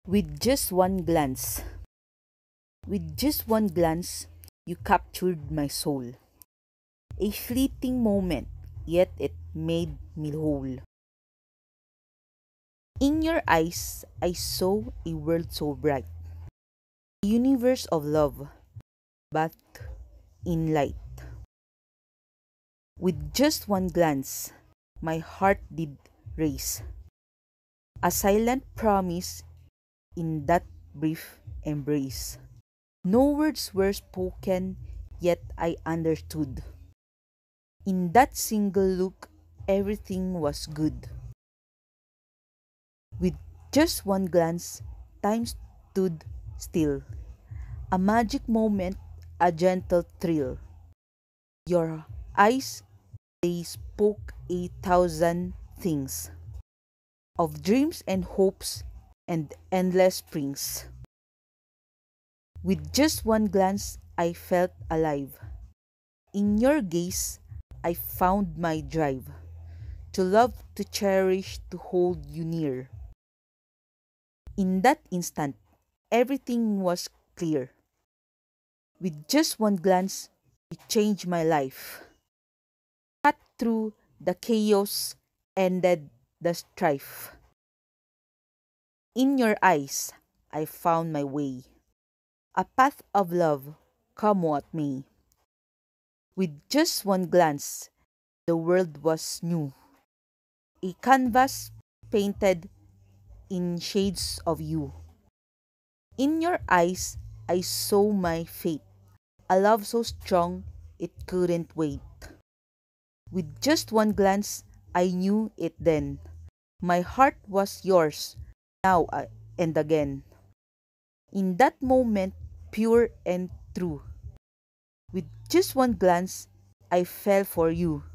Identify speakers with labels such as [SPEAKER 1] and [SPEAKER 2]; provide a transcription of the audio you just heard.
[SPEAKER 1] With just one glance, with just one glance, you captured my soul. A fleeting moment, yet it made me whole. In your eyes, I saw a world so bright, a universe of love, but in light. With just one glance, my heart did race. A silent promise in that brief embrace. No words were spoken, yet I understood. In that single look, everything was good. With just one glance, time stood still. A magic moment, a gentle thrill. Your eyes, they spoke 1,000 things of dreams and hopes and endless springs. With just one glance, I felt alive. In your gaze, I found my drive to love, to cherish, to hold you near. In that instant, everything was clear. With just one glance, you changed my life. Cut through the chaos, ended the strife. In your eyes, I found my way. A path of love, come what may. With just one glance, the world was new. A canvas painted in shades of you. In your eyes, I saw my fate. A love so strong, it couldn't wait. With just one glance, I knew it then. My heart was yours, now and again. In that moment, pure and true. With just one glance, I fell for you.